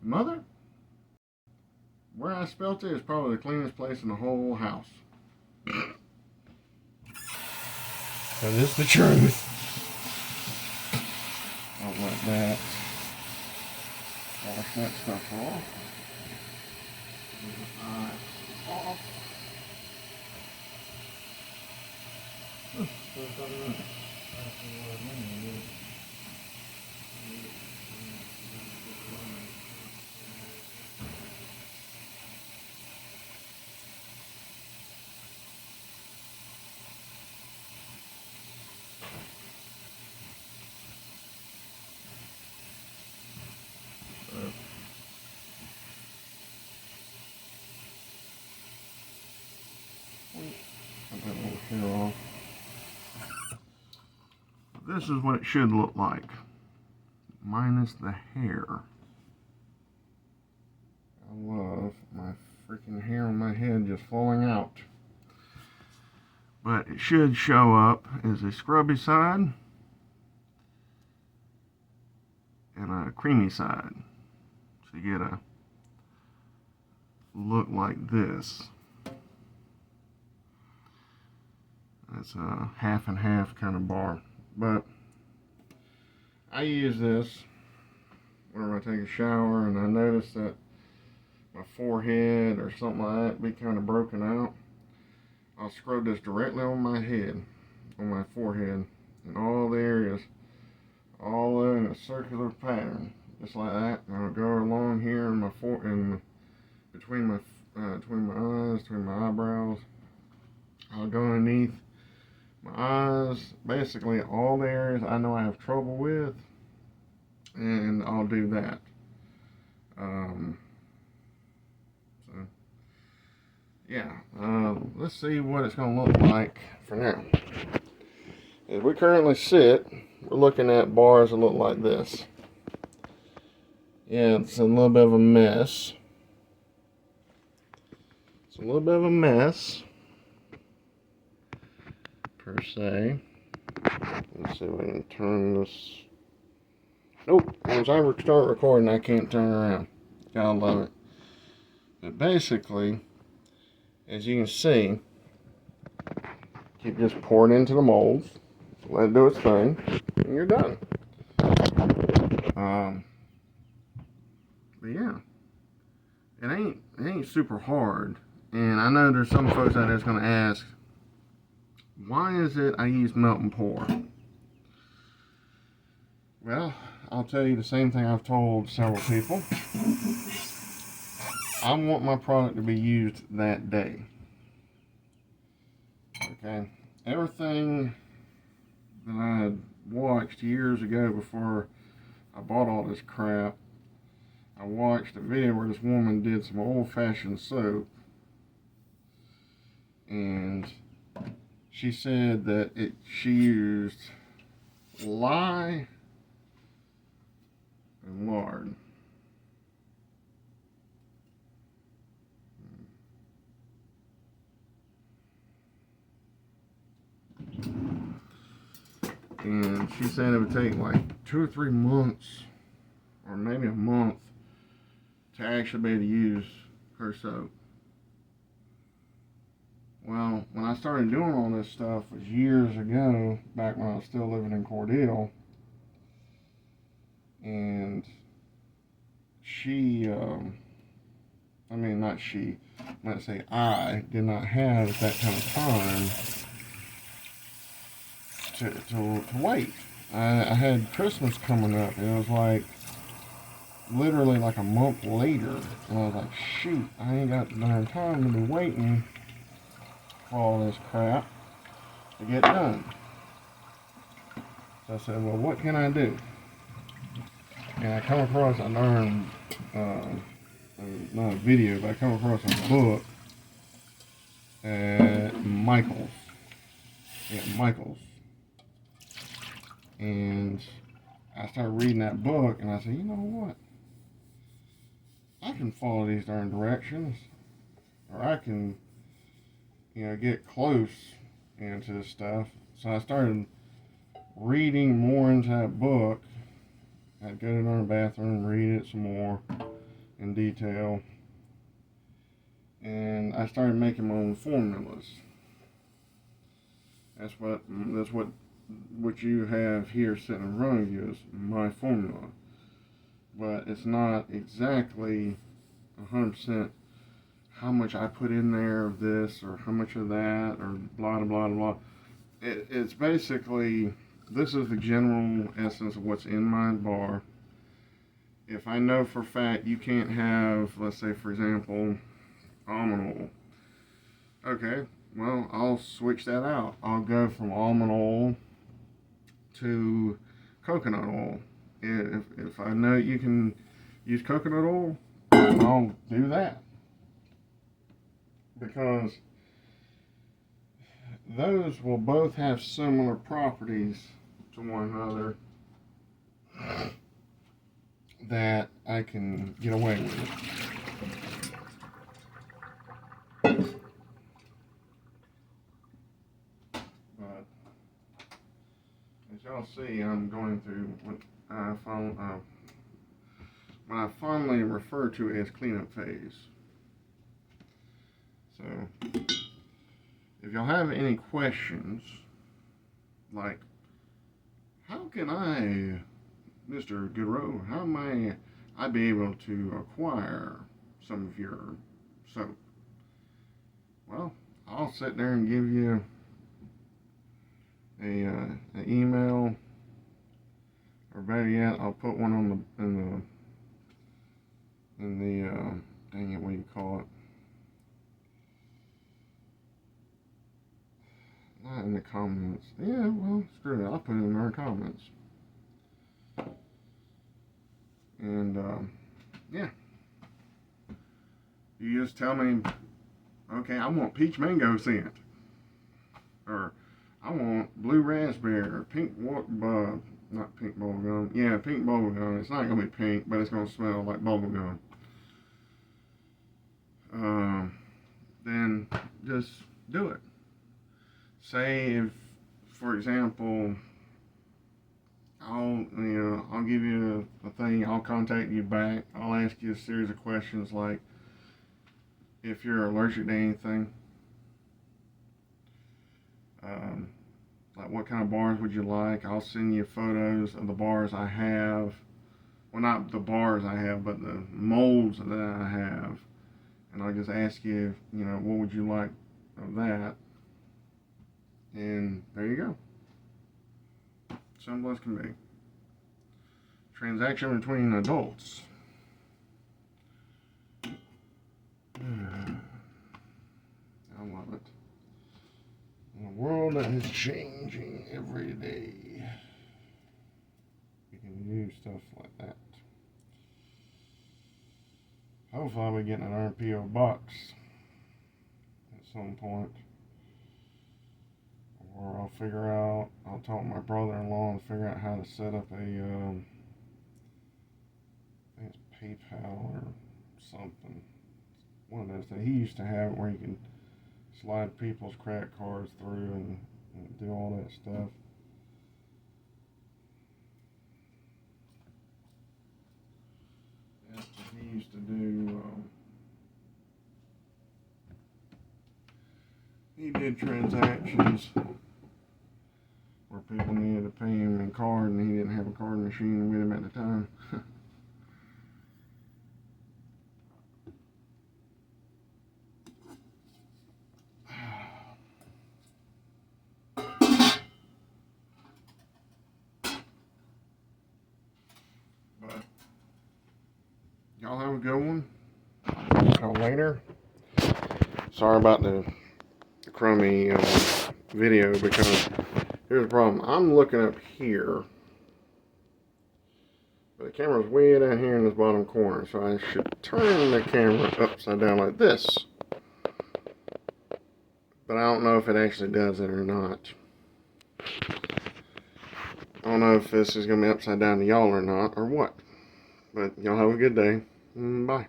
Mother, where I spelt it is probably the cleanest place in the whole house. So this is the truth. I'll let that wash that stuff off. Off. This is what it should look like, minus the hair. I love my freaking hair on my head just falling out. But it should show up as a scrubby side and a creamy side. So you get a look like this. It's a half and half kind of bar. But I use this whenever I take a shower and I notice that my forehead or something like that be kind of broken out. I'll scrub this directly on my head, on my forehead, in all the areas, all in a circular pattern, just like that. And I'll go along here in my between my eyes, between my eyebrows. I'll go underneath my eyes, basically all the areas I know I have trouble with, and I'll do that. Yeah, let's see what it's going to look like for now. As we currently sit, we're looking at bars that look like this. Yeah, it's a little bit of a mess. It's a little bit of a mess, per se. Let's see if I can turn this. Nope, once I start recording, I can't turn around. Gotta love it. But basically, as you can see, keep just pouring into the molds, let it do its thing, and you're done. But yeah, it ain't super hard. And I know there's some folks out there that's gonna ask, why is it I use Melt&Pour? Well, I'll tell you the same thing I've told several people. I want my product to be used that day. Okay? Everything that I had watched years ago before I bought all this crap, I watched a video where this woman did some old-fashioned soap, and she said that she used lye and lard. And she said it would take like 2 or 3 months, or maybe a month, to actually be able to use her soap. Well, when I started doing all this stuff was years ago, back when I was still living in Cordele, and I did not have that kind of time to wait. I had Christmas coming up, and it was like literally like a month later, and I was like, shoot, I ain't got the darn time to be waiting for all this crap to get done. So I said, well, what can I do? And I come across a darn, not a video, but I come across a book at Michael's. Yeah, Michael's. And I started reading that book, and I said, you know what? I can follow these darn directions, or I can, get close into this stuff. So I started reading more into that book. I'd go to the bathroom, read it some more, in detail. And I started making my own formulas. That's what you have here sitting in front of you is my formula. But it's not exactly 100% how much I put in there of this or how much of that or blah blah blah. It's basically, this is the general essence of what's in my bar. If I know for a fact you can't have, let's say for example, almond oil. Okay, well, I'll switch that out. I'll go from almond oil to coconut oil. If I know you can use coconut oil, I'll do that. Because those will both have similar properties to one another that I can get away with it. But as y'all see, I'm going through what I fondly refer to as cleanup phase. So, if y'all have any questions, like, how can I, Mr. Goodrow, how may I be able to acquire some of your soap? Well, I'll sit there and give you an email, or better yet, I'll put one on the dang it, what do you call it? Not in the comments. Yeah, well, screw it. I'll put it in our comments. And, yeah. You just tell me, okay, I want peach mango scent. Or, I want blue raspberry, or pink, not pink bubble gum. Yeah, pink bubble gum. It's not going to be pink, but it's going to smell like bubble gum. Then, just do it. Say if, for example, I'll give you a thing, I'll contact you back, I'll ask you a series of questions like if you're allergic to anything, like what kind of bars would you like. I'll send you photos of the bars I have, well, not the bars I have, but the molds that I have, and I'll just ask you, what would you like of that. And there you go. Simple as can be. Transaction between adults. I love it. In a world that is changing every day, we can use stuff like that. Hopefully I'll be getting an RPO box at some point. Or I'll talk to my brother-in-law and figure out how to set up I think it's PayPal or something. One of those that he used to have where you can slide people's credit cards through and do all that stuff. That's what he used to do. He did transactions where people needed to pay him in card and he didn't have a card machine with him at the time. But y'all have a good one. Till later. Sorry about the crummy video, because here's the problem. I'm looking up here, but the camera's way down here in this bottom corner, so I should turn the camera upside down like this. But I don't know if it actually does it or not. I don't know if this is going to be upside down to y'all or not, or what. But y'all have a good day. Bye.